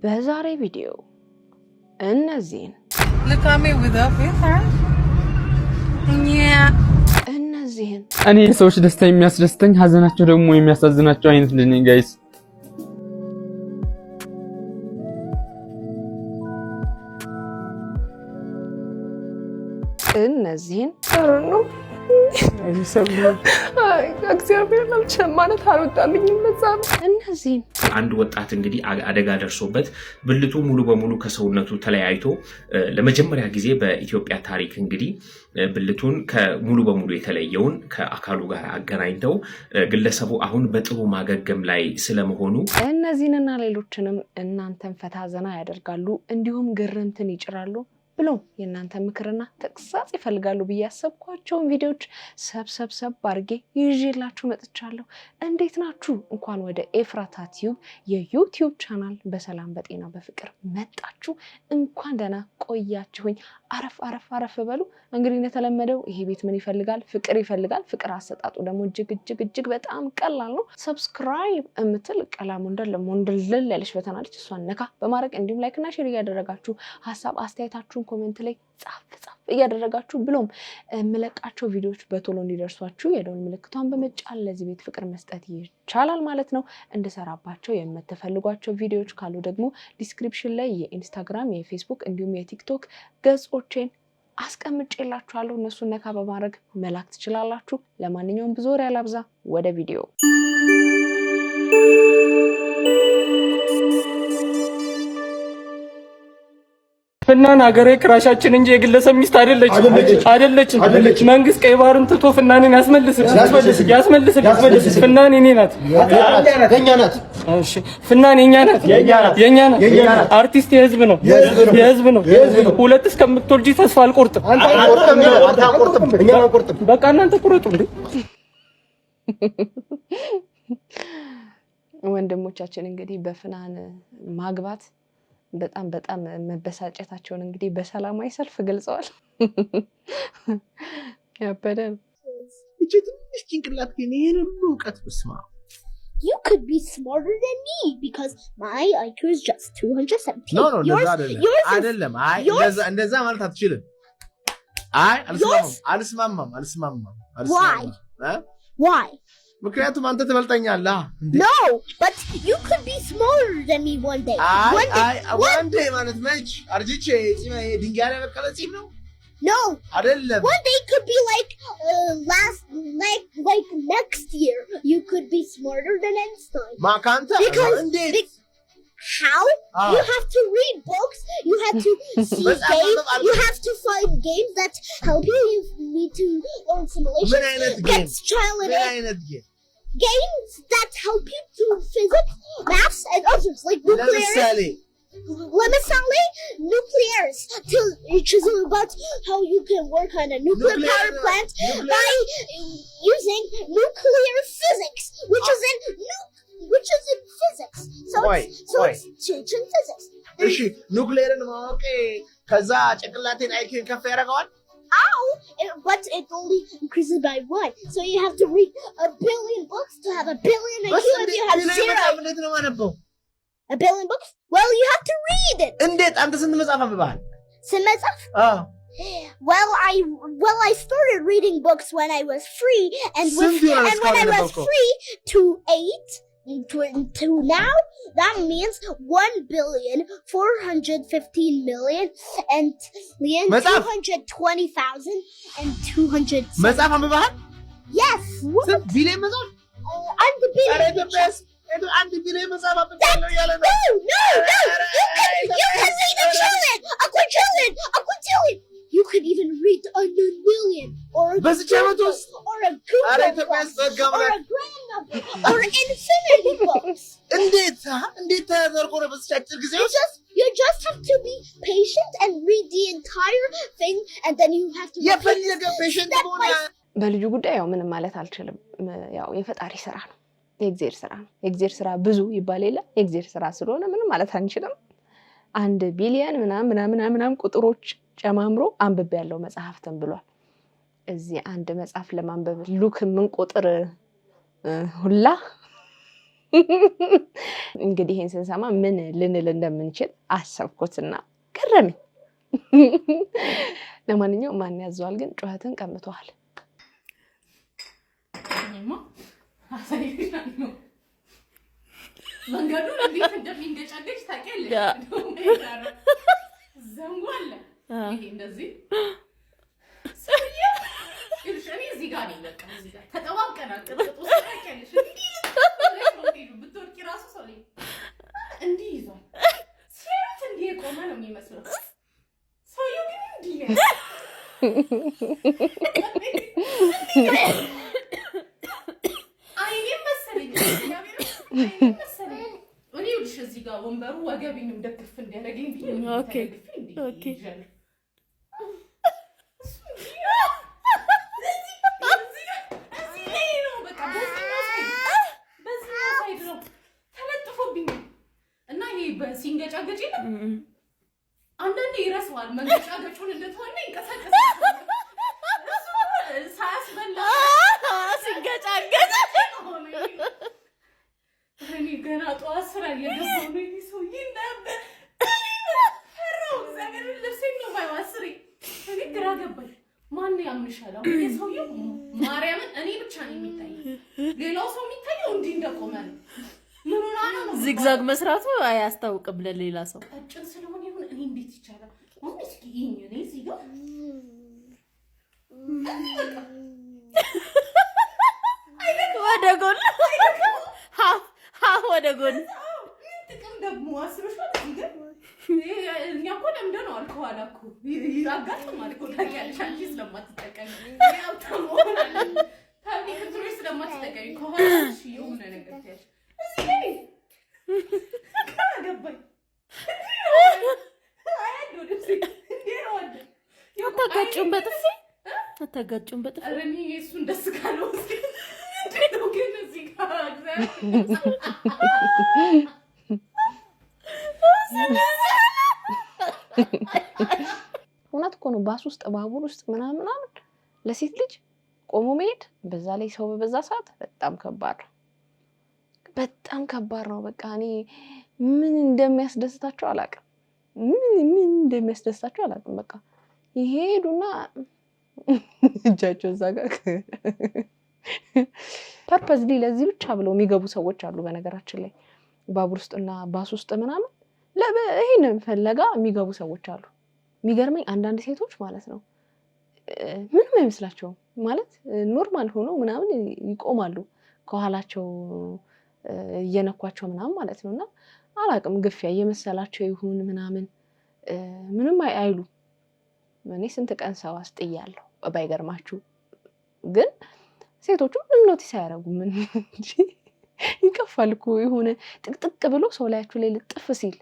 በዛሬ ቪዲዮ እነዚህን እኔ የሰዎች ደስታ የሚያስደስተኝ ሀዘናቸው ደግሞ የሚያሳዝናቸው አይነት ልጅ ነኝ ጋይስ። እነዚህን ነው እግዚአብሔር ማለት አልወጣልኝም። እነዚህን አንድ ወጣት እንግዲህ አደጋ ደርሶበት ብልቱ ሙሉ በሙሉ ከሰውነቱ ተለያይቶ ለመጀመሪያ ጊዜ በኢትዮጵያ ታሪክ እንግዲህ ብልቱን ከሙሉ በሙሉ የተለየውን ከአካሉ ጋር አገናኝተው ግለሰቡ አሁን በጥሩ ማገገም ላይ ስለመሆኑ እነዚህንና ሌሎችንም እናንተን ፈታ ዘና ያደርጋሉ እንዲሁም ግርምትን ይጭራሉ ብሎ የእናንተ ምክርና ተግሳጽ ይፈልጋሉ ብዬ ያሰብኳቸውን ቪዲዮዎች ሰብሰብ አድርጌ ይዤላችሁ መጥቻለሁ። እንዴት ናችሁ? እንኳን ወደ ኤፍራታ ቲዩብ የዩቲዩብ ቻናል በሰላም በጤና በፍቅር መጣችሁ። እንኳን ደህና ቆያችሁኝ። አረፍ በሉ። እንግዲህ እንደተለመደው ይሄ ቤት ምን ይፈልጋል? ፍቅር ይፈልጋል። ፍቅር አሰጣጡ ደግሞ እጅግ በጣም ቀላል ነው። ሰብስክራይብ እምትል ቀላሙ እንደለሞንደል ያለች በተናለች እሷን ነካ በማድረግ እንዲሁም ላይክና ሼር እያደረጋችሁ ሀሳብ አስተያየታችሁን ኮሜንት ላይ ጻፍ እያደረጋችሁ ብሎም የምለቃቸው ቪዲዮዎች በቶሎ እንዲደርሷችሁ የደወል ምልክቷን በመጫን ለዚህ ቤት ፍቅር መስጠት ይቻላል ማለት ነው። እንድሰራባቸው የምትፈልጓቸው ቪዲዮዎች ካሉ ደግሞ ዲስክሪፕሽን ላይ የኢንስታግራም፣ የፌስቡክ እንዲሁም የቲክቶክ ገጾቼን አስቀምጬላችኋለሁ። እነሱን ነካ በማድረግ መላክ ትችላላችሁ። ለማንኛውም ብዙ ወሬ አላብዛ፣ ወደ ቪዲዮ። ፍናን ሀገሬ ክራሻችን እንጂ የግለሰብ ሚስት አይደለችም። መንግስት ቀይ ባህርን ትቶ ፍናንን ያስመልስልኝ። ፍናን የኔ ናት፣ የኛ ናት። እሺ ፍናን የኛ ናት። አርቲስት የህዝብ ነው። ሁለት እስከምትወልጂ ተስፋ አልቆርጥም። በቃ እናንተ ቁረጡ እንዴ። ወንድሞቻችን እንግዲህ በፍናን ማግባት በጣም መበሳጨታቸውን እንግዲህ በሰላማዊ ሰልፍ ገልጸዋል። ያበደ ትንሽ ጭንቅላት ግን ይሄን ሁሉ እውቀት ብስማ You could be smarter than me because my IQ is just 217. No, አይደለም። እንደዛ ማለት አትችልም። አልስማማም። Why? ምክንያቱም አንተ ትበልጠኛለህ። No, but you could be smarter than me one day. One day ማለት መች አርጅቼ ድንጋይ ላይ በቀለ ፂም ነው? No. አይደለም. One day could be like next year. You could be smarter than Einstein. ማካንታ እንዴት? How? You have to read books. You have to see games. You have to find games that help you. You need to learn simulation. That's trial and error. Games that help you to physics, maths, and others like nuclear. Nuclears. Which is about how you can work on a nuclear power plant by using nuclear physics, which is in physics. So it's teaching physics. እሺ ኑክሌርን ማወቅ ከዛ ጭንቅላቴን አይኪን ከፍ ያደርገዋል? But it only increases by 1. So you have to read 1 billion books to have 1 billion IQ and you have 0. 1 billion books? Well, you have to read it. እንዴት አንተ ስንት መጽሐፍ አንብበሃል? ስንት መጽሐፍ? Well, I started reading books when I was free and when I was free to 8 to now, that means 1,415,000,000 and 220,200. መጽሐፍ አንብበሃል? Yes. ስንት ቢሊየን መጽሐፍ? 1 billion. አንድ ቢሊየን መጽሐፍ አንብበሃል ያለ ነው። No. You can read the children. You could even read 1 million or a grandmother or infinity books. እንዴት ተደርጎ ነው በስቻችር ጊዜ? You just have to be patient and read the entire thing and then you have to የፈለገ patient ሆነ። በልጁ ጉዳይ ያው ምንም ማለት አልችልም። ያው የፈጣሪ ስራ ነው፣ የእግዚአብሔር ስራ ነው። የእግዚአብሔር ስራ ብዙ ይባል የለ የእግዚአብሔር ስራ ስለሆነ ምንም ማለት አንችልም። 1 ቢሊየን ምናምን ቁጥሮች ጨማምሮ አንብቤ ያለው መጽሐፍትን ብሏል። እዚህ አንድ መጽሐፍ ለማንበብ ሉክ ምን ቁጥር ሁላ እንግዲህ ይሄን ስንሰማ ምን ልንል እንደምንችል አሰብኩትና ገረመኝ። ለማንኛውም ማን ያዘዋል ግን ጩኸትን ቀምቷል። መንገዱ እንዴት እንደሚንገጫገጭ ታውቂያለሽ? ዘንጓለ ይሄ እንደዚህ እኔ እዚህ ጋር ነው በቃ እዚህ ጋር ተጠዋቀናል። ቅጥቅጡ ታውቂያለሽ? ብትወድቂ ራሱ ሰው ላይ እንዲህ ይዟል። ሲያዩት እንዲህ የቆመ ነው የሚመስለው። ሰውዬው ግን እንዲህ ነው። አይኔ መሰለኝ እኔ ውልሽ እዚህ ጋር ወንበሩ ወገቤንም ደግፍ እንዲያደርገኝ ብዬ ተለጥፎብኝ እና ይሄ ሲንገጫገጭ የለም አንዳንዴ ይረሳዋል መንገጫገጩን እንደተሆነ ይንቀሳቀሳል። ሳያስበላ ሲንገጫገጭ እኔ ገና ጠዋት ስራ እየገባሁ ነው። ይሄ ሰውዬ ነበር ፈራሁ። እግዚአብሔር ልብሴን ነው የማይዋስሪ። እኔ ግራ ገባኝ። ማን ያምንሻል? አሁን ይሄ ሰውዬ ማርያምን እኔ ብቻ ነው የሚታየው፣ ሌላው ሰው የሚታየው እንዲህ እንደቆመ ነው። ምኑን አና ነው ዚግዛግ መስራቱ አያስታውቅም ለሌላ ሰው። ቀጭን ስለሆነ ይሁን እኔ እንዴት ይቻላል? አሁን እስኪ ይሄን እኔ እዚህ ጋር ወደ ጎን ወደ ጎን ጥቅም ደግሞ አስበሽው ነገር እኛ እኮ ለምደነዋል። ከኋላ እኮ ያጋጥማል እኮ ታውቂያለሽ። አንቺ ስለማትጠቀሚ ያው ተሞራለ ታዲያ ክትሮች ስለማትጠቀሚ ከኋላ እሺ የሆነ ነገር ታያለሽ። እዚህ ላይ ካገባኝ አታጋጩም በጥፊ እኔ እሱን ደስ ካለው ነው ግን እዚህ ጋር እውነት እኮ ነው። ባስ ውስጥ ባቡር ውስጥ ምናምን ለሴት ልጅ ቆሞ መሄድ በዛ ላይ ሰው በበዛ ሰዓት በጣም ከባድ ነው። በጣም ከባድ ነው። በቃ እኔ ምን እንደሚያስደስታቸው አላውቅም። በቃ ይሄዱና እጃቸው እዛ ጋር ፐርፐዝሊ ለዚህ ብቻ ብለው የሚገቡ ሰዎች አሉ። በነገራችን ላይ ባቡር ውስጥና ባስ ውስጥ ምናምን ይሄንን ፈለጋ የሚገቡ ሰዎች አሉ። የሚገርመኝ አንዳንድ ሴቶች ማለት ነው ምንም አይመስላቸውም ማለት ኖርማል ሆኖ ምናምን ይቆማሉ ከኋላቸው እየነኳቸው ምናምን ማለት ነውና አላውቅም ግፊያ እየመሰላቸው ይሁን ምናምን ምንም አይሉ። እኔ ስንት ቀን ሰው አስጥያለሁ ባይገርማችሁ። ግን ሴቶቹ ምንም ኖቲስ አያደርጉም እንጂ ይከፋል እኮ የሆነ ጥቅጥቅ ብሎ ሰው ላያችሁ ላይ ልጥፍ ሲል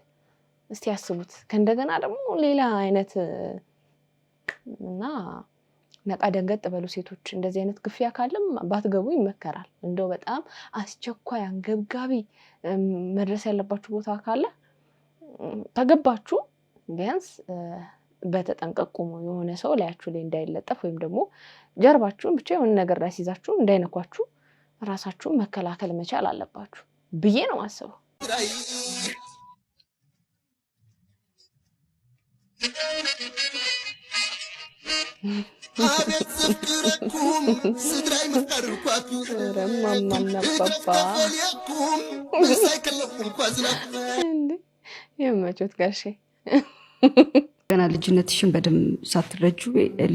እስቲ ያስቡት። ከእንደገና ደግሞ ሌላ አይነት እና ነቃ ደንገጥ በሉ ሴቶች። እንደዚህ አይነት ግፊያ ካለም ባትገቡ ይመከራል። እንደው በጣም አስቸኳይ አንገብጋቢ መድረስ ያለባችሁ ቦታ ካለ ተገባችሁ ቢያንስ በተጠንቀቁ የሆነ ሰው ላያችሁ ላይ እንዳይለጠፍ ወይም ደግሞ ጀርባችሁን ብቻ የሆነ ነገር ላይ ሲይዛችሁ እንዳይነኳችሁ ራሳችሁን መከላከል መቻል አለባችሁ ብዬ ነው ማስበው። አቤት ዝፍቅረኩም ስድራይ መፍቀርኳቱ ረማማናባባ ሳይከለኩም ኳዝናት የመቾት ጋሼ ገና ልጅነትሽን በደንብ ሳትረጁ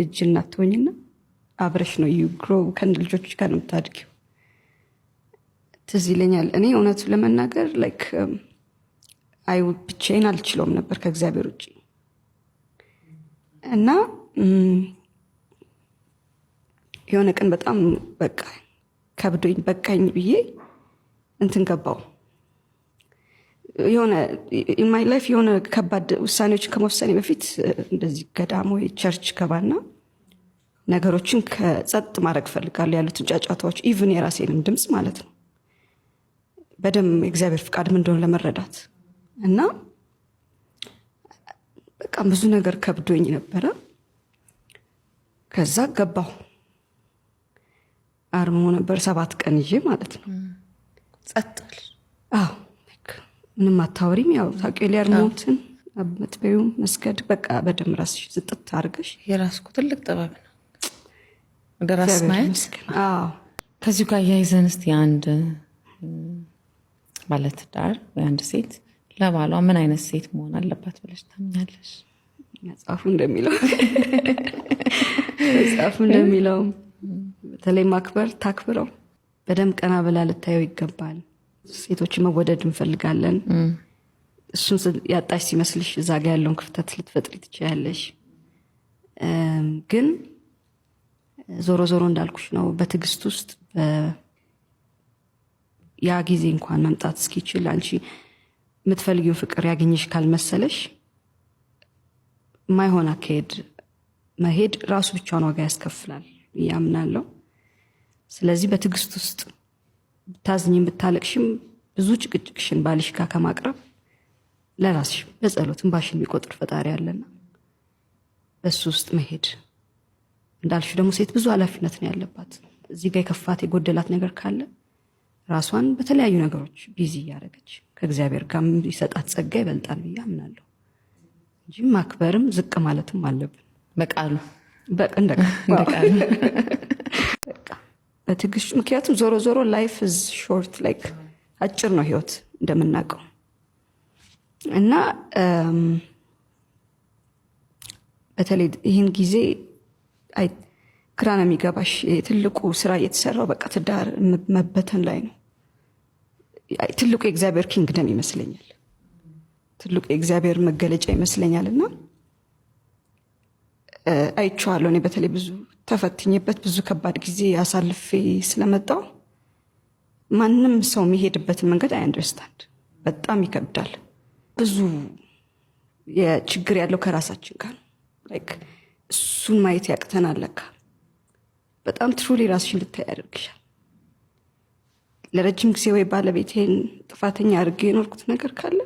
ልጅ እናት ትሆኝና አብረሽ ነው ዩ ግሮ ከን ልጆች ጋር ነው የምታድጊው። ትዝ ይለኛል እኔ እውነቱ ለመናገር ላይክ አይ ብቻዬን አልችለውም ነበር ከእግዚአብሔር ውጭ እና የሆነ ቀን በጣም በቃ ከብዶኝ በቃኝ ብዬ እንትን ገባው። የሆነ in my life የሆነ ከባድ ውሳኔዎች ከመወሰኔ በፊት እንደዚህ ገዳም ወይ ቸርች ገባና ነገሮችን ከጸጥ ማድረግ ፈልጋለሁ ያሉትን ጫጫታዎች ኢቭን የራሴንም ድምጽ ማለት ነው በደንብ እግዚአብሔር ፍቃድ ምን እንደሆነ ለመረዳት እና በቃ ብዙ ነገር ከብዶኝ ነበረ። ከዛ ገባው አርሞ ነበር 7 ቀን ይዤ ማለት ነው። ጸጥል አዎ ምንም አታወሪም። ያው ታውቂው ሊያርሞትን አመትበዩ መስገድ በቃ በደም ራስሽ ዝጥት አድርገሽ የራስኩ ትልቅ ጥበብ ነው ወደ ራስ ማየት። አዎ ከዚህ ጋር ያይዘን እስቲ አንድ ባለትዳር ወይ አንድ ሴት ለባሏ ምን አይነት ሴት መሆን አለባት ብለሽ ታምኛለሽ? መጽሐፉ እንደሚለው በተለይ ማክበር ታክብረው፣ በደም ቀና ብላ ልታየው ይገባል። ሴቶች መወደድ እንፈልጋለን። እሱን ያጣሽ ሲመስልሽ እዛ ጋ ያለውን ክፍተት ልትፈጥሪ ትችያለሽ። ግን ዞሮ ዞሮ እንዳልኩሽ ነው በትዕግስት ውስጥ ያ ጊዜ እንኳን መምጣት እስኪችል አንቺ የምትፈልጊው ፍቅር ያገኘሽ ካልመሰለሽ ማይሆን አካሄድ መሄድ ራሱ ብቻውን ዋጋ ያስከፍላል ያምናለው። ስለዚህ በትዕግስት ውስጥ ብታዝኝም ብታለቅሽም ብዙ ጭቅጭቅሽን ባልሽ ጋር ከማቅረብ ለራስሽ በጸሎት እንባሽን የሚቆጥር ፈጣሪ አለና በሱ ውስጥ መሄድ። እንዳልሽ ደግሞ ሴት ብዙ ኃላፊነት ነው ያለባት። እዚህ ጋር የከፋት የጎደላት ነገር ካለ ራሷን በተለያዩ ነገሮች ቢዚ እያደረገች ከእግዚአብሔር ጋር ይሰጣት ጸጋ ይበልጣል ብዬ አምናለሁ እንጂ ማክበርም ዝቅ ማለትም አለብን። በቃሉ እንደቃሉ በትዕግስት። ምክንያቱም ዞሮ ዞሮ ላይፍ ኢዝ ሾርት ላይክ አጭር ነው ህይወት እንደምናውቀው እና በተለይ ይህን ጊዜ ግራ ነው የሚገባሽ። ትልቁ ስራ እየተሰራው በቃ ትዳር መበተን ላይ ነው። ትልቁ የእግዚአብሔር ኪንግደም ይመስለኛል። ትልቁ የእግዚአብሔር መገለጫ ይመስለኛል እና አይቼዋለሁ። እኔ በተለይ ብዙ ተፈትኜበት ብዙ ከባድ ጊዜ አሳልፌ ስለመጣው ማንም ሰው የሚሄድበትን መንገድ አይ አንደርስታንድ። በጣም ይከብዳል። ብዙ የችግር ያለው ከራሳችን ጋር ላይክ እሱን ማየት ያቅተናል። ለካ በጣም ትሩሊ ራስሽን ልታይ ያደርግሻል። ለረጅም ጊዜ ወይ ባለቤቴን ጥፋተኛ አድርጌ የኖርኩት ነገር ካለ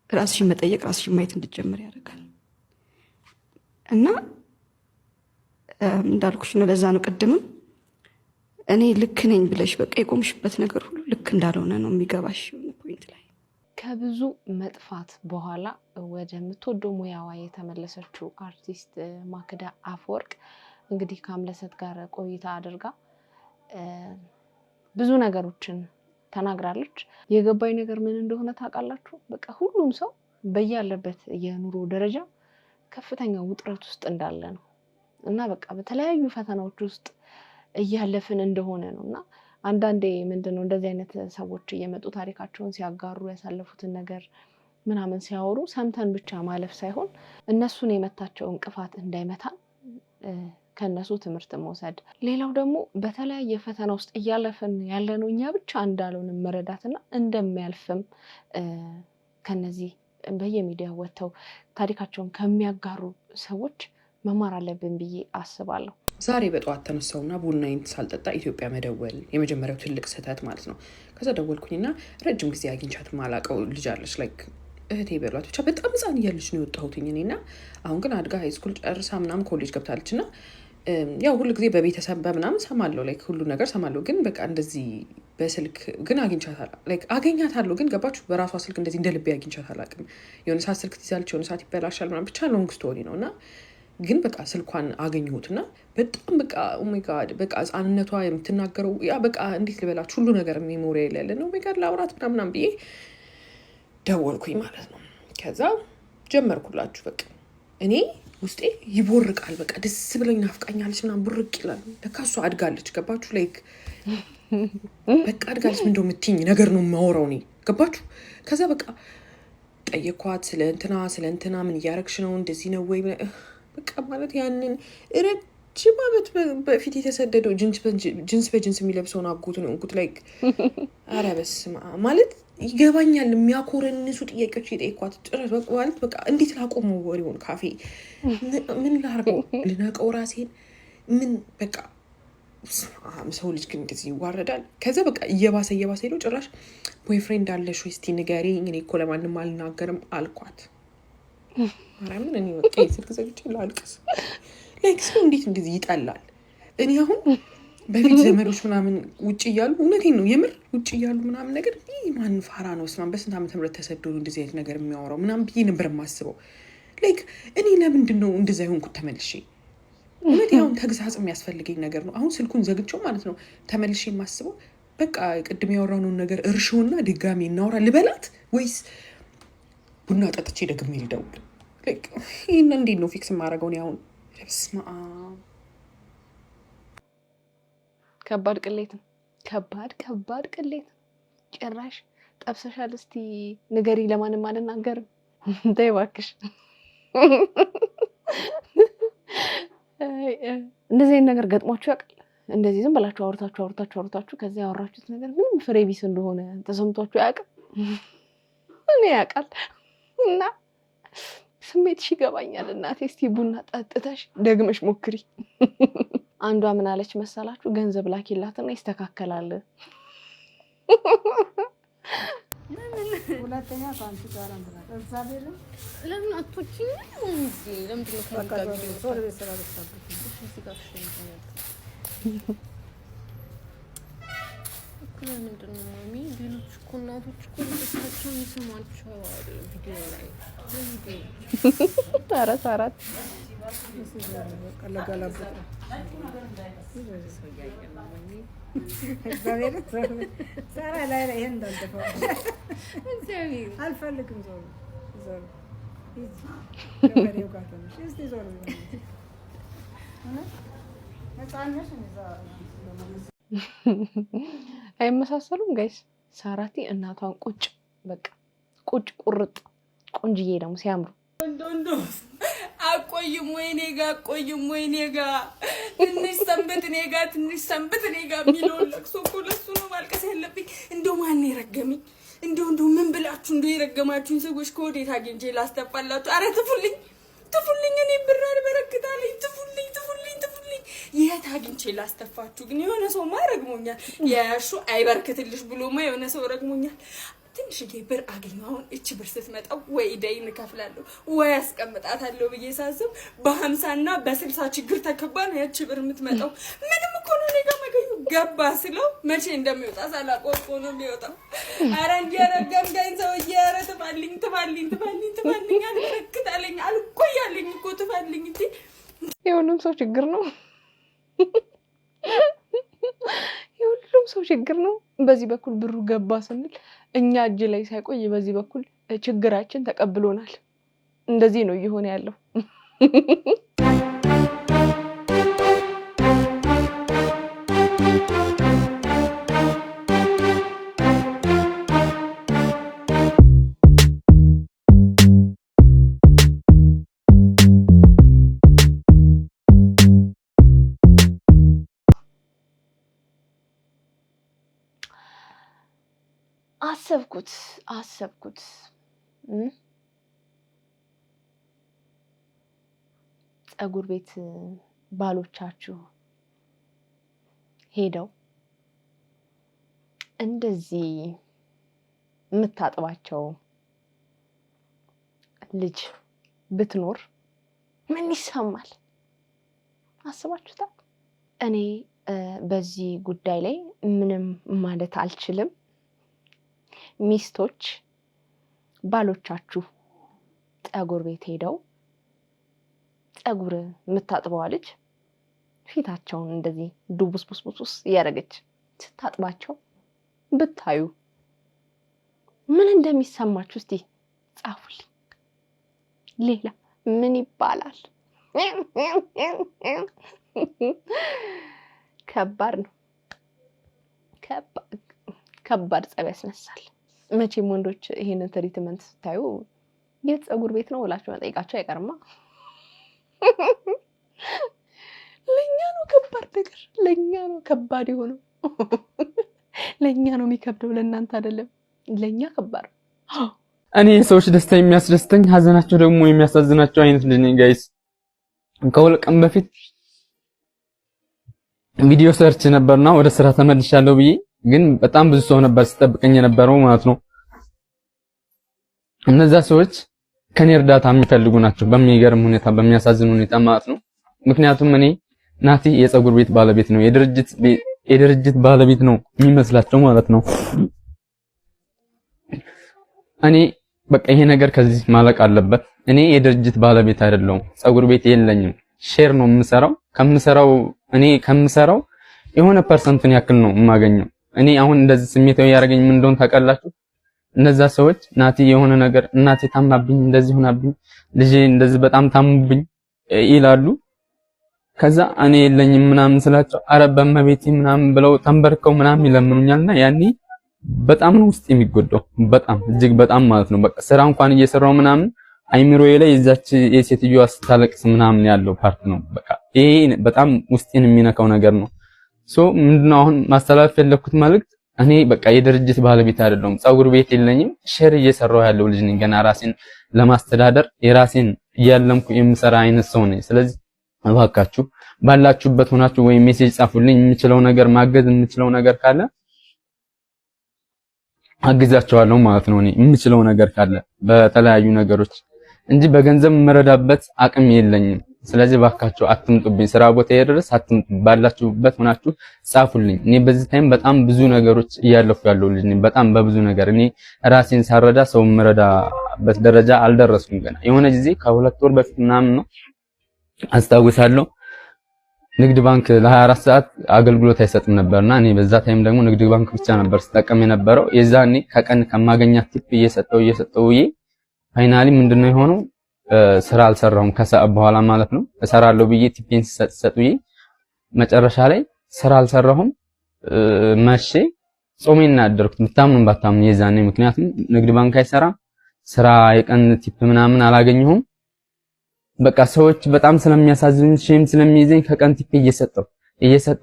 ራስሽን መጠየቅ ራስሽን ማየት እንድትጀምር ያደርጋል። እና እንዳልኩሽ ነው። ለዛ ነው ቅድምም እኔ ልክ ነኝ ብለሽ በቃ የቆምሽበት ነገር ሁሉ ልክ እንዳልሆነ ነው የሚገባሽ የሆነ ፖይንት ላይ። ከብዙ መጥፋት በኋላ ወደምትወደው ሙያዋ የተመለሰችው አርቲስት ማክዳ አፈወርቅ እንግዲህ ከአምለሰት ጋር ቆይታ አድርጋ ብዙ ነገሮችን ተናግራለች። የገባኝ ነገር ምን እንደሆነ ታውቃላችሁ? በቃ ሁሉም ሰው በያለበት የኑሮ ደረጃ ከፍተኛ ውጥረት ውስጥ እንዳለ ነው እና በቃ በተለያዩ ፈተናዎች ውስጥ እያለፍን እንደሆነ ነው እና አንዳንዴ ምንድነው እንደዚህ አይነት ሰዎች እየመጡ ታሪካቸውን ሲያጋሩ ያሳለፉትን ነገር ምናምን ሲያወሩ ሰምተን ብቻ ማለፍ ሳይሆን እነሱን የመታቸው እንቅፋት እንዳይመታን ከነሱ ትምህርት መውሰድ። ሌላው ደግሞ በተለያየ ፈተና ውስጥ እያለፍን ያለነው እኛ ብቻ እንዳልሆን መረዳትና እንደሚያልፍም ከነዚህ በየሚዲያ ወጥተው ታሪካቸውን ከሚያጋሩ ሰዎች መማር አለብን ብዬ አስባለሁ። ዛሬ በጠዋት ተነሳውና ቡናዬን ሳልጠጣ ኢትዮጵያ መደወል የመጀመሪያው ትልቅ ስህተት ማለት ነው። ከዛ ደወልኩኝና ረጅም ጊዜ አግኝቻት ማላቀው ልጅ አለች ላይክ እህቴ በሏት ብቻ በጣም ህፃን እያለች ነው የወጣሁትኝ እኔና አሁን ግን አድጋ ሃይስኩል ጨርሳ ምናምን ኮሌጅ ገብታለችና ያው ሁሉ ጊዜ በቤተሰብ በምናምን ሰማለሁ ላይክ ሁሉ ነገር ሰማለሁ። ግን በቃ እንደዚህ በስልክ ግን አግኝቻታለሁ ላይክ አገኛታለሁ ግን ገባችሁ በራሷ ስልክ እንደዚህ እንደ ልቤ አግኝቻት አላውቅም። የሆነ ሰዓት ስልክ ትይዛለች የሆነ ሰዓት ይበላሻል ምናምን ብቻ ሎንግ ስቶሪ ነውና ግን በቃ ስልኳን አገኘሁትና በጣም በቃ ኦ ማይ ጋድ በቃ ህፃንነቷ የምትናገረው ያ በቃ እንዴት ልበላችሁ ሁሉ ነገር ሜሞሪ ያለ ነው። ኦ ማይ ጋድ ላውራት ምናምን ብዬ ደወልኩኝ ማለት ነው። ከዛ ጀመርኩላችሁ በቃ እኔ ውስጤ ይቦርቃል በቃ ደስ ብለኝ ናፍቃኛለች ምናምን ብርቅ ይላል። ለካ እሷ አድጋለች ገባችሁ ላይክ በቃ አድጋለች ምን እንደው የምትይኝ ነገር ነው የማወራው እኔ ገባችሁ። ከዛ በቃ ጠየኳት ስለ እንትና ምን እያረግሽ ነው እንደዚህ ነው ወይ በቃ ማለት ያንን ረጅም ዓመት በፊት የተሰደደው ጅንስ በጅንስ የሚለብሰውን አጎቱ ነው እንኩት ላይክ ኧረ በስመ አብ ማለት ይገባኛል። የሚያኮረንሱ ጥያቄዎች የጠየኳት ጭራሽ በቃ ማለት በቃ እንዴት ላቆመው ወሬውን ካፌ ምን ላርገው ልነቀው ራሴን ምን በቃ ሰው ልጅ ግን እንደዚህ ይዋረዳል። ከዛ በቃ እየባሰ ሄዶ ጭራሽ ቦይፍሬንድ አለሽ ወይ እስቲ ንገሪኝ እኔ እኮ ለማንም አልናገርም አልኳት። ኧረ ምን እኔ በቃ ስልክ ዘግቼ ላልቅስ ላይክ ሰው እንዴት እንደዚህ ይጠላል። እኔ አሁን በፊት ዘመዶች ምናምን ውጭ እያሉ እውነቴን ነው የምር ውጭ እያሉ ምናምን ነገር ማን ፋራ ነው ስማን በስንት ዓመተ ምህረት ተሰደዱ እንደዚህ አይነት ነገር የሚያወራው ምናምን ብዬ ነበር የማስበው። ላይክ እኔ ለምንድን ነው እንደዛ ይሆንኩት ተመልሼ? እውነት ያውን ተግሳጽ የሚያስፈልገኝ ነገር ነው። አሁን ስልኩን ዘግቼው ማለት ነው ተመልሼ የማስበው በቃ ቅድም ያወራነውን ነገር እርሾና ድጋሚ እናወራ ልበላት ወይስ ቡና ጠጥቼ ደግሜ ልደውል? ላይክ ይሄን እንዴት ነው ፊክስ የማደርገው ነው አሁን? በስመ አብ ከባድ ቅሌት ነው። ከባድ ቅሌት ጭራሽ ጠብሰሻል እስቲ ንገሪ ለማንም አልናገርም። ተይ እባክሽ። እንደዚህ አይነት ነገር ገጥሟችሁ ያውቃል? እንደዚህ ዝም ብላችሁ አውርታችሁ ከዛ ያወራችሁት ነገር ምንም ፍሬ ቢስ እንደሆነ ተሰምቷችሁ ያውቃል? እኔ ያውቃል እና ስሜትሽ ይገባኛል እናቴ። እስቲ ቡና ጠጥተሽ ደግመሽ ሞክሪ። አንዷ ምን አለች መሰላችሁ? ገንዘብ ላኪላትና ይስተካከላል። ሁለተኛ ካንቺ ጋር አንተና እግዚአብሔር ለምን አትወጪኝ? ለምን ተከታተሉ? ሶሪ በሰራ በሰራ ምንድን ነው ማሚ? ሌሎች እኮ እናቶች እኮ ልጆቻቸውን ይስሟቸዋል ቪዲዮ ላይ። ኧረ ሳራት እግዚአብሔር ሰራ ላይ ይሄን እንዳልተፈው አልፈልግም። ዞር ከበሬው ጋር ተነሽ እስቲ ዞር ነፃነሽ አይመሳሰሉም ጋይስ። ሳራቲ እናቷን ቁጭ በቃ ቁጭ ቁርጥ ቆንጅዬ ደግሞ ሲያምሩ እንዶ አቆይም ወይኔ ጋ አቆይም ወይኔ ጋ ትንሽ ሰንበት እኔ ጋ የሚለውን ለቅሶ እኮ ለሱ ነው ማልቀስ ያለብኝ። እንደው ማን የረገመኝ? እንደው ምን ብላችሁ እንደው የረገማችሁኝ ሰዎች ከወዴት አግኝቼ ላስተፋላችሁ? አረ ትፉልኝ እኔ ብር አልበረክታለኝ። ትፉልኝ የት አግኝቼ ላስተፋችሁ? ግን የሆነ ሰው ረግሞኛል። ያሹ አይበርክትልሽ ብሎማ የሆነ ሰው ረግሞኛል። ትንሽዬ ብር አገኘሁ። አሁን እቺ ብር ስትመጣ ወይ ደይን እከፍላለሁ ወይ አስቀምጣታለሁ ብዬ ሳስብ በ50 እና በ60 ችግር ተከባ ነው ያቺ ብር የምትመጣው። ምንም እኮ ነው ነገ መገኙ ገባ ስለው መቼ እንደሚወጣ ሳላውቀው እኮ ነው የሚወጣው። ኧረ እንዲያረገምገኝ ሰውዬ! ኧረ ትፋልኝ አልበረክታለኝ አልቆያለኝ እኮ ትፋልኝ እንጂ የሁሉም ሰው ችግር ነው። የሁሉም ሰው ችግር ነው። በዚህ በኩል ብሩ ገባ ስንል እኛ እጅ ላይ ሳይቆይ በዚህ በኩል ችግራችን ተቀብሎናል። እንደዚህ ነው እየሆነ ያለው። አሰብኩት ፀጉር ቤት ባሎቻችሁ ሄደው እንደዚህ የምታጥባቸው ልጅ ብትኖር ምን ይሰማል? አስባችሁታል? እኔ በዚህ ጉዳይ ላይ ምንም ማለት አልችልም። ሚስቶች ባሎቻችሁ ፀጉር ቤት ሄደው ፀጉር የምታጥበዋ ልጅ ፊታቸውን እንደዚህ ዱቡስቡስቡስ እያደረገች ስታጥባቸው ብታዩ ምን እንደሚሰማችሁ እስቲ ጻፉልኝ። ሌላ ምን ይባላል? ከባድ ነው። ከባድ ጸብ ያስነሳል። መቼም ወንዶች ይሄንን ትሪትመንት ስታዩ የት ፀጉር ቤት ነው ብላችሁ መጠየቃችሁ አይቀርማ። ለኛ ነው ከባድ ነገር፣ ለኛ ነው ከባድ የሆነው። ለኛ ነው የሚከብደው፣ ለእናንተ አይደለም። ለኛ ከባድ ነው። እኔ የሰዎች ደስታ የሚያስደስተኝ ሀዘናቸው ደግሞ የሚያሳዝናቸው አይነት ልጅ ነኝ ጋይስ። ከሁለት ቀን በፊት ቪዲዮ ሰርች ነበርና ወደ ስራ ተመልሻለሁ ብዬ ግን በጣም ብዙ ሰው ነበር ሲጠብቀኝ የነበረው ማለት ነው። እነዛ ሰዎች ከኔ እርዳታ የሚፈልጉ ናቸው በሚገርም ሁኔታ፣ በሚያሳዝን ሁኔታ ማለት ነው። ምክንያቱም እኔ ናቲ የፀጉር ቤት ባለቤት ነው፣ የድርጅት ባለቤት ነው የሚመስላቸው ማለት ነው። እኔ በቃ ይሄ ነገር ከዚህ ማለቅ አለበት። እኔ የድርጅት ባለቤት አይደለሁም፣ ፀጉር ቤት የለኝም። ሼር ነው ከምሰራው የሆነ ፐርሰንቱን ያክል ነው የማገኘው። እኔ አሁን እንደዚህ ስሜታዊ ያደረገኝ ምን እንደሆነ ታውቃላችሁ? እነዛ ሰዎች ናቲ የሆነ ነገር እናቴ ታማብኝ እንደዚህ ሆናብኝ ልጄ እንደዚህ በጣም ታሙብኝ ይላሉ። ከዛ እኔ የለኝም ምናምን ስላቸው አረ በመቤቴ ምናምን ብለው ተንበርከው ምናምን ይለምኑኛልና ያኔ በጣም ነው ውስጥ የሚጎዳው፣ በጣም እጅግ በጣም ማለት ነው። በቃ ስራ እንኳን እየሰራው ምናምን አይምሮዬ ላይ እዛች የሴትዮዋ ስታለቅስ ምናምን ያለው ፓርት ነው። በቃ ይሄ በጣም ውስጤን የሚነካው ነገር ነው። ምንድነው አሁን ማስተላለፍ ያለኩት መልእክት እኔ በቃ የድርጅት ባለቤት አይደለሁም፣ ፀጉር ቤት የለኝም፣ ሼር እየሰራው ያለው ልጅ ነኝ። ገና ራሴን ለማስተዳደር የራሴን እያለምኩ የምሰራ አይነት ሰው ነኝ። ስለዚህ እባካችሁ ባላችሁበት ሆናችሁ ወይ ሜሴጅ ጻፉልኝ። የምችለው ነገር ማገዝ የምችለው ነገር ካለ አግዛቸዋለሁ ማለት ነው። እኔ የምችለው ነገር ካለ በተለያዩ ነገሮች እንጂ በገንዘብ መረዳበት አቅም የለኝም። ስለዚህ ባካችሁ አትምጡብኝ፣ ስራ ቦታ ድረስ አትምጡ። ባላችሁበት ሆናችሁ ጻፉልኝ። እኔ በዚህ ታይም በጣም ብዙ ነገሮች እያለፉ ያለው ልጅ ነኝ። በጣም በብዙ ነገር እኔ ራሴን ሳረዳ ሰው መረዳበት ደረጃ አልደረስኩም ገና። የሆነ ጊዜ ከ2 ወር በፊት ምናምን ነው አስታውሳለሁ፣ ንግድ ባንክ ለ24 ሰዓት አገልግሎት አይሰጥም ነበርና እኔ በዛ ታይም ደግሞ ንግድ ባንክ ብቻ ነበር ስጠቀም የነበረው። የዛኔ ከቀን ከማገኛት ቲፕ እየሰጠው ፋይናሊ ምንድነው የሆነው ስራ አልሰራሁም። ከሰዓት በኋላ ማለት ነው እሰራለሁ ብዬ ቲፔን ሰጥዬ መጨረሻ ላይ ስራ አልሰራሁም። መቼ ጾሜን አደርኩት ብታምኑም ባታምኑ የዛኔ። ምክንያቱም ንግድ ባንክ አይሰራም፣ ስራ የቀን ቲፕ ምናምን አላገኘሁም። በቃ ሰዎች በጣም ስለሚያሳዝኑኝ ሼም ስለሚይዘኝ ከቀን ቲፕ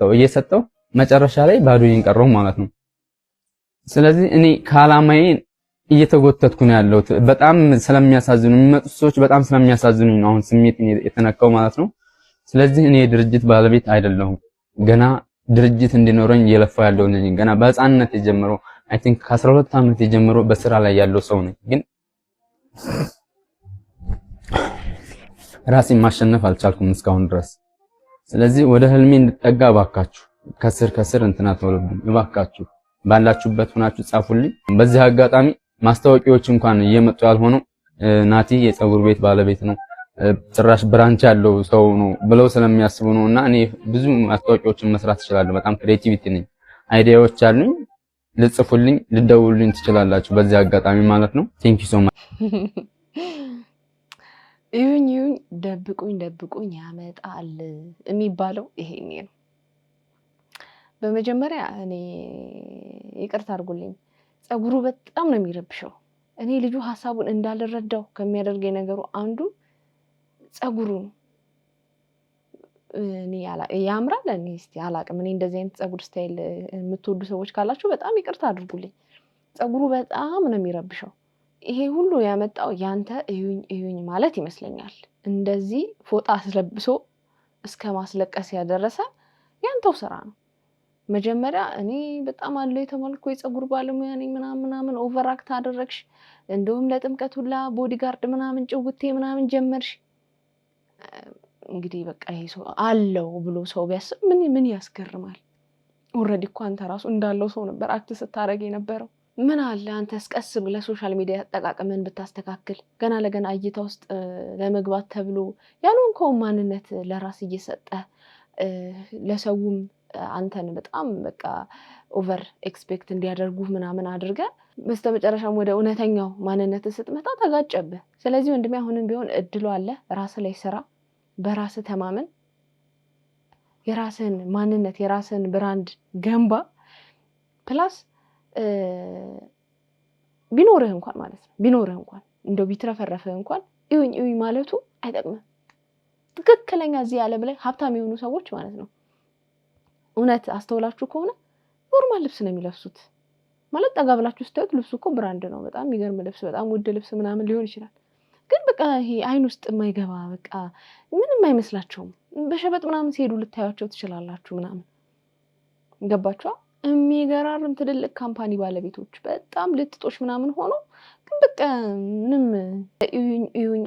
እየሰጠው መጨረሻ ላይ ባዶዬን ቀረሁ ማለት ነው። ስለዚህ እኔ ከዓላማዬ እየተጎተትኩ ነው ያለሁት። በጣም ስለሚያሳዝኑ የሚመጡት ሰዎች በጣም ስለሚያሳዝኑኝ ነው አሁን ስሜት የተነካው ማለት ነው። ስለዚህ እኔ የድርጅት ባለቤት አይደለሁም። ገና ድርጅት እንዲኖረኝ እየለፋው ያለው ልጅ ገና በህፃንነት የጀመረው አይ ቲንክ ከ12 ዓመት የጀመሮ በስራ ላይ ያለው ሰው ነኝ። ግን ራሴን ማሸነፍ አልቻልኩም እስካሁን ድረስ። ስለዚህ ወደ ህልሜ እንድጠጋ እባካችሁ ከስር እንትና ተወለብኝ እባካችሁ ባላችሁበት ሆናችሁ ጻፉልኝ። በዚህ አጋጣሚ ማስታወቂያዎች እንኳን እየመጡ ያልሆነው ናቲ የፀጉር ቤት ባለቤት ነው ጭራሽ ብራንች ያለው ሰው ነው ብለው ስለሚያስቡ ነውና እኔ ብዙ ማስታወቂያዎችን መስራት እችላለሁ። በጣም ክሬቲቪቲ ነኝ፣ አይዲያዎች አሉኝ። ልጽፉልኝ፣ ልደውሉልኝ ትችላላችሁ በዚህ አጋጣሚ ማለት ነው። ቴንክ ዩ ሶ ማች። ይሁን ደብቁኝ ያመጣል የሚባለው ይሄኔ ነው። በመጀመሪያ እኔ ይቅርታ አድርጉልኝ፣ ፀጉሩ በጣም ነው የሚረብሸው። እኔ ልጁ ሀሳቡን እንዳልረዳው ከሚያደርገኝ ነገሩ አንዱ ፀጉሩ ነው። እኔ ያምራል። እኔ እስቲ አላቅም። እኔ እንደዚህ አይነት ፀጉር ስታይል የምትወዱ ሰዎች ካላችሁ በጣም ይቅርታ አድርጉልኝ። ፀጉሩ በጣም ነው የሚረብሸው። ይሄ ሁሉ ያመጣው ያንተ እዩኝ ማለት ይመስለኛል። እንደዚህ ፎጣ አስለብሶ እስከ ማስለቀስ ያደረሰ ያንተው ስራ ነው። መጀመሪያ እኔ በጣም አለው የተማልኩ የፀጉር ባለሙያ ነኝ ምናምን ኦቨርአክት አደረግሽ። እንደውም ለጥምቀት ሁላ ቦዲጋርድ ምናምን ጭውቴ ምናምን ጀመርሽ። እንግዲህ በቃ ይሄ ሰው አለው ብሎ ሰው ቢያስብ ምን ያስገርማል? ኦልሬዲ እኮ አንተ ራሱ እንዳለው ሰው ነበር አክት ስታረግ የነበረው። ምን አለ አንተስ ቀስ ብለህ ሶሻል ሚዲያ አጠቃቀምን ብታስተካክል፣ ገና ለገና እይታ ውስጥ ለመግባት ተብሎ ያልሆንከውን ማንነት ለራስ እየሰጠ ለሰውም አንተን በጣም በቃ ኦቨር ኤክስፔክት እንዲያደርጉ ምናምን አድርገ በስተመጨረሻም ወደ እውነተኛው ማንነት ስትመጣ ተጋጨብህ። ስለዚህ ወንድሜ አሁንም ቢሆን እድሉ አለ። ራስ ላይ ስራ፣ በራስ ተማመን፣ የራስን ማንነት የራስን ብራንድ ገንባ። ፕላስ ቢኖርህ እንኳን ማለት ነው ቢኖርህ እንደው ቢትረፈረፍህ እንኳን እዩኝ ማለቱ አይጠቅምም። ትክክለኛ እዚህ ዓለም ላይ ሀብታም የሆኑ ሰዎች ማለት ነው እውነት አስተውላችሁ ከሆነ ኖርማል ልብስ ነው የሚለብሱት። ማለት ጠጋ ብላችሁ ስታዩት ልብሱ እኮ ብራንድ ነው። በጣም የሚገርም ልብስ፣ በጣም ውድ ልብስ ምናምን ሊሆን ይችላል። ግን በቃ ይሄ አይን ውስጥ የማይገባ በቃ ምንም አይመስላቸውም። በሸበጥ ምናምን ሲሄዱ ልታያቸው ትችላላችሁ ምናምን። ገባችኋ? የሚገራርም ትልልቅ ካምፓኒ ባለቤቶች በጣም ልጥጦች ምናምን ሆኖ ግን በቃ ምንም እዩኝ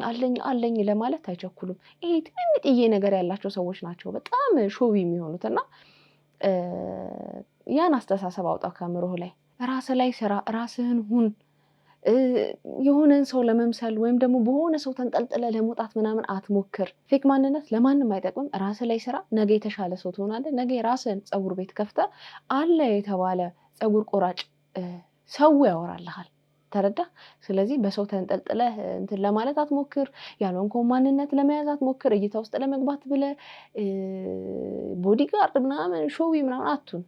አለኝ ለማለት አይቸኩሉም። ይሄ ትንንጥዬ ነገር ያላቸው ሰዎች ናቸው በጣም ሾዊ የሚሆኑትና ያን አስተሳሰብ አውጣ ከምሮህ ላይ ራስ ላይ ስራ ራስህን ሁን። የሆነን ሰው ለመምሰል ወይም ደግሞ በሆነ ሰው ተንጠልጥለ ለመውጣት ምናምን አትሞክር። ፌክ ማንነት ለማንም አይጠቅምም። ራስ ላይ ስራ፣ ነገ የተሻለ ሰው ትሆናለህ። ነገ ራስህን ጸጉር ቤት ከፍተህ አለ የተባለ ጸጉር ቆራጭ ሰው ያወራልሃል። ተረዳ? ስለዚህ በሰው ተንጠልጥለ እንትን ለማለት አትሞክር። ያልሆንከው ማንነት ለመያዝ አትሞክር። እይታ ውስጥ ለመግባት ብለህ ቦዲጋርድ ምናምን ሾዊ ምናምን አትሁን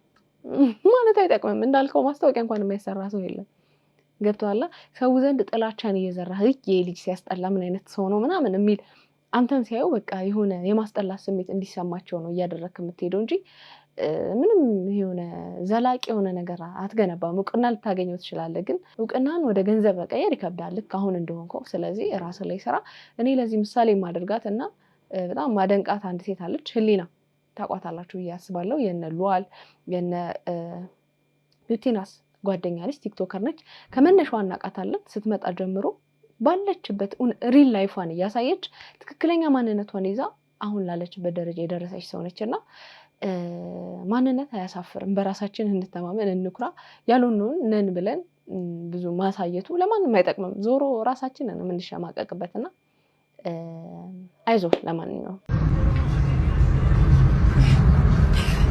ማለት አይጠቅምም። እንዳልከው ማስታወቂያ እንኳን የማይሰራ ሰው የለም። ገብቶሃል? ሰው ዘንድ ጥላቻን እየዘራህ ልጅ ሲያስጠላ ምን አይነት ሰው ነው ምናምን የሚል አንተን ሲያዩ በቃ የሆነ የማስጠላት ስሜት እንዲሰማቸው ነው እያደረግክ የምትሄደው እንጂ ምንም የሆነ ዘላቂ የሆነ ነገር አትገነባም። እውቅና ልታገኘው ትችላለህ፣ ግን እውቅናን ወደ ገንዘብ መቀየር ይከብዳል፣ ልክ አሁን እንደሆንከው። ስለዚህ ራስ ላይ ስራ። እኔ ለዚህ ምሳሌ ማደርጋት እና በጣም ማደንቃት አንድ ሴት አለች፣ ህሊና ታቋታላችሁ ብዬ አስባለሁ። የነ ሉዋል የነ ዩቲናስ ጓደኛ ነች፣ ቲክቶከር ነች። ከመነሻዋ እናውቃታለን። ስትመጣ ጀምሮ ባለችበት ሪል ላይፏን እያሳየች ትክክለኛ ማንነቷን ይዛ አሁን ላለችበት ደረጃ የደረሰች ሰው ነች እና ማንነት አያሳፍርም። በራሳችን እንተማመን፣ እንኩራ። ያልሆነውን ነን ብለን ብዙ ማሳየቱ ለማንም አይጠቅምም። ዞሮ ራሳችንን የምንሸማቀቅበትና አይዞ ለማንኛውም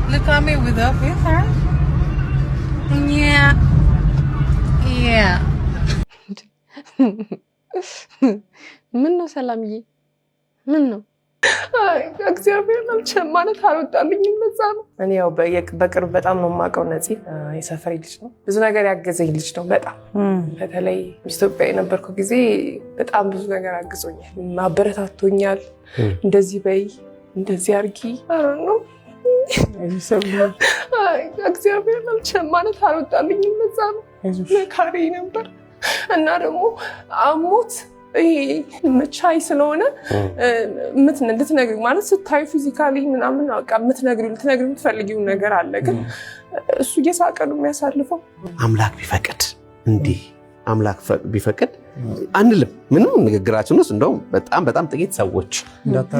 Look at me with up with her. Yeah. ምን ነው ሰላምዬ? ምን ነው? እግዚአብሔር መልቸም ማለት አልወጣልኝም። በዛ ነው። እኔ ያው በቅርብ በጣም ነው የማውቀው። ነፂ የሰፈሬ ልጅ ነው። ብዙ ነገር ያገዘኝ ልጅ ነው። በጣም በተለይ ኢትዮጵያ የነበርኩ ጊዜ በጣም ብዙ ነገር አግዞኛል፣ አበረታቶኛል። እንደዚህ በይ እንደዚህ አርጊ ነው እግዚአብሔር መልቸም ማለት አልወጣልኝም። በዛ ነው መካሪ ነበር እና ደግሞ አሞት መቻይ ስለሆነ እንድትነግሪው ማለት ስታዩ ፊዚካሊ ምናምን ልትነግሪው የምትፈልጊውን ነገር አለ፣ ግን እሱ እየሳቀ ነው የሚያሳልፈው። አምላክ ቢፈቅድ እንዲህ አምላክ ቢፈቅድ አንልም። ምንም ንግግራችን ውስጥ እንደውም በጣም ጥቂት ሰዎች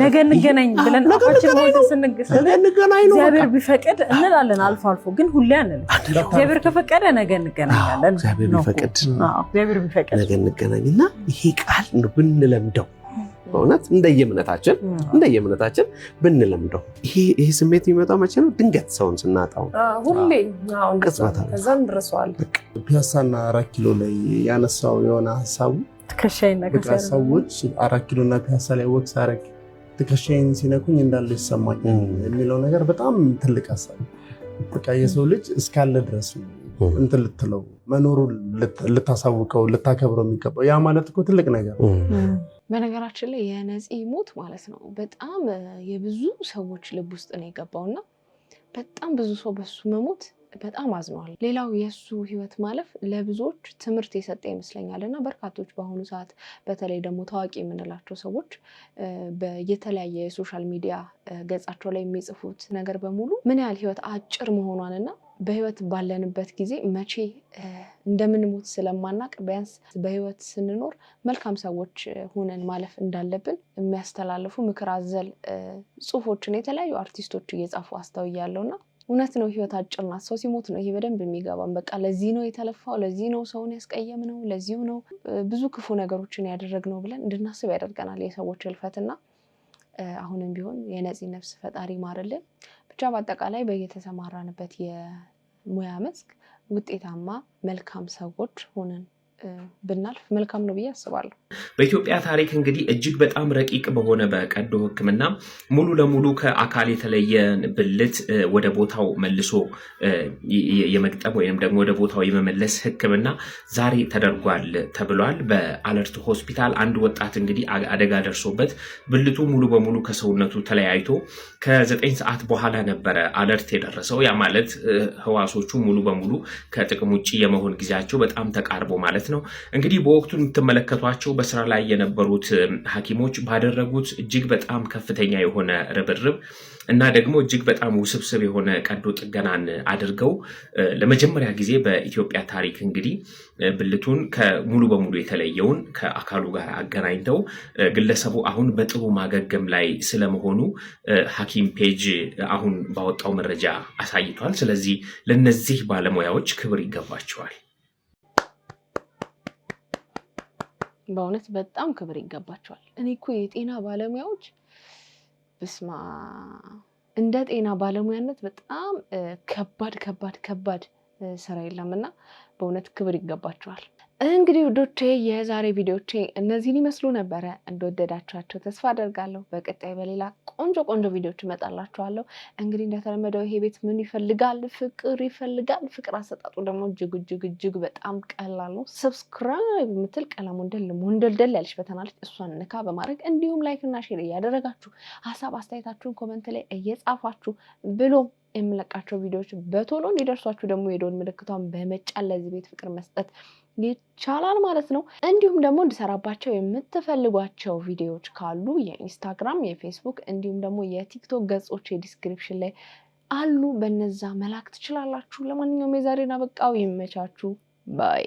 ነገ እንገናኝ ብለን አፋችን ሞልቶ እግዚአብሔር ቢፈቅድ እንላለን። አልፎ አልፎ ግን ሁሌ አንልም። እግዚአብሔር ከፈቀደ ነገ እንገናኛለን። እግዚአብሔር ቢፈቅድ ነገ እንገናኝና ይሄ ቃል ነው ብንለምደው፣ በእውነት እንደየእምነታችን ብንለምደው። ይሄ ስሜት የሚመጣው መቼ ነው? ድንገት ሰውን ስናጣው ሁሌ ከዛ እንድረሰዋለን። ፒያሳና 4 ኪሎ ላይ ያነሳው የሆነ ሀሳቡ ሰዎች 4 ኪሎና ፒያሳ ላይ ወቅ ሳረግ ትከሻዬን ሲነኩኝ እንዳለ ይሰማኝ የሚለው ነገር በጣም ትልቅ ሀሳብ። በቃ የሰው ልጅ እስካለ ድረስ ነው እንትን ልትለው መኖሩ ልታሳውቀው ልታከብረው የሚገባው። ያ ማለት እኮ ትልቅ ነገር ነው። በነገራችን ላይ የነፂ ሞት ማለት ነው በጣም የብዙ ሰዎች ልብ ውስጥ ነው የገባውና በጣም ብዙ ሰው በሱ መሞት በጣም አዝኗል። ሌላው የሱ ህይወት ማለፍ ለብዙዎች ትምህርት የሰጠ ይመስለኛልና በርካቶች በአሁኑ ሰዓት በተለይ ደግሞ ታዋቂ የምንላቸው ሰዎች በየተለያየ የሶሻል ሚዲያ ገጻቸው ላይ የሚጽፉት ነገር በሙሉ ምን ያህል ህይወት አጭር መሆኗንና በህይወት ባለንበት ጊዜ መቼ እንደምንሞት ስለማናቅ ቢያንስ በህይወት ስንኖር መልካም ሰዎች ሆነን ማለፍ እንዳለብን የሚያስተላልፉ ምክር አዘል ጽሁፎችን የተለያዩ አርቲስቶች እየጻፉ አስተውያለሁና እውነት ነው። ህይወት አጭር ናት። ሰው ሲሞት ነው ይሄ በደንብ የሚገባን። በቃ ለዚህ ነው የተለፋው፣ ለዚህ ነው ሰውን ያስቀየምነው፣ ለዚህ ነው ብዙ ክፉ ነገሮችን ያደረግነው ብለን እንድናስብ ያደርገናል የሰዎች ህልፈትና አሁንም ቢሆን የነፂ ነፍስ ፈጣሪ ማርልን። ብቻ በአጠቃላይ በየተሰማራንበት የሙያ መስክ ውጤታማ መልካም ሰዎች ሆነን ብናልፍ መልካም ነው ብዬ አስባለሁ። በኢትዮጵያ ታሪክ እንግዲህ እጅግ በጣም ረቂቅ በሆነ በቀዶ ሕክምና ሙሉ ለሙሉ ከአካል የተለየን ብልት ወደ ቦታው መልሶ የመግጠም ወይም ደግሞ ወደ ቦታው የመመለስ ሕክምና ዛሬ ተደርጓል ተብሏል። በአለርት ሆስፒታል አንድ ወጣት እንግዲህ አደጋ ደርሶበት ብልቱ ሙሉ በሙሉ ከሰውነቱ ተለያይቶ ከ9 ሰዓት በኋላ ነበረ አለርት የደረሰው። ያ ማለት ህዋሶቹ ሙሉ በሙሉ ከጥቅም ውጭ የመሆን ጊዜያቸው በጣም ተቃርቦ ማለት ነው። ነው። እንግዲህ በወቅቱ የምትመለከቷቸው በስራ ላይ የነበሩት ሐኪሞች ባደረጉት እጅግ በጣም ከፍተኛ የሆነ ርብርብ እና ደግሞ እጅግ በጣም ውስብስብ የሆነ ቀዶ ጥገናን አድርገው ለመጀመሪያ ጊዜ በኢትዮጵያ ታሪክ እንግዲህ ብልቱን ከሙሉ በሙሉ የተለየውን ከአካሉ ጋር አገናኝተው ግለሰቡ አሁን በጥሩ ማገገም ላይ ስለመሆኑ ሐኪም ፔጅ አሁን ባወጣው መረጃ አሳይቷል። ስለዚህ ለነዚህ ባለሙያዎች ክብር ይገባቸዋል። በእውነት በጣም ክብር ይገባቸዋል። እኔ እኮ የጤና ባለሙያዎች በስማ እንደ ጤና ባለሙያነት በጣም ከባድ ስራ የለምና በእውነት ክብር ይገባቸዋል። እንግዲህ ውዶቼ የዛሬ ቪዲዮቼ እነዚህን ይመስሉ ነበረ። እንደወደዳችኋቸው ተስፋ አደርጋለሁ። በቀጣይ በሌላ ቆንጆ ቪዲዮች እመጣላችኋለሁ። እንግዲህ እንደተለመደው ይሄ ቤት ምን ይፈልጋል? ፍቅር ይፈልጋል። ፍቅር አሰጣጡ ደግሞ እጅግ በጣም ቀላል ነው። ሰብስክራይብ የምትል ቀለም ወንደልደል ያለች በተናለች እሷን ነካ በማድረግ እንዲሁም ላይክ እና ሼር እያደረጋችሁ ሀሳብ አስተያየታችሁን ኮመንት ላይ እየጻፋችሁ ብሎ የምለቃቸው ቪዲዮዎች በቶሎ እንዲደርሷችሁ ደግሞ የደወል ምልክቷን በመጫን ለዚህ ቤት ፍቅር መስጠት ይቻላል ማለት ነው። እንዲሁም ደግሞ እንድሰራባቸው የምትፈልጓቸው ቪዲዮዎች ካሉ የኢንስታግራም፣ የፌስቡክ እንዲሁም ደግሞ የቲክቶክ ገጾች የዲስክሪፕሽን ላይ አሉ። በነዛ መላክ ትችላላችሁ። ለማንኛውም የዛሬን አበቃው። ይመቻችሁ ባይ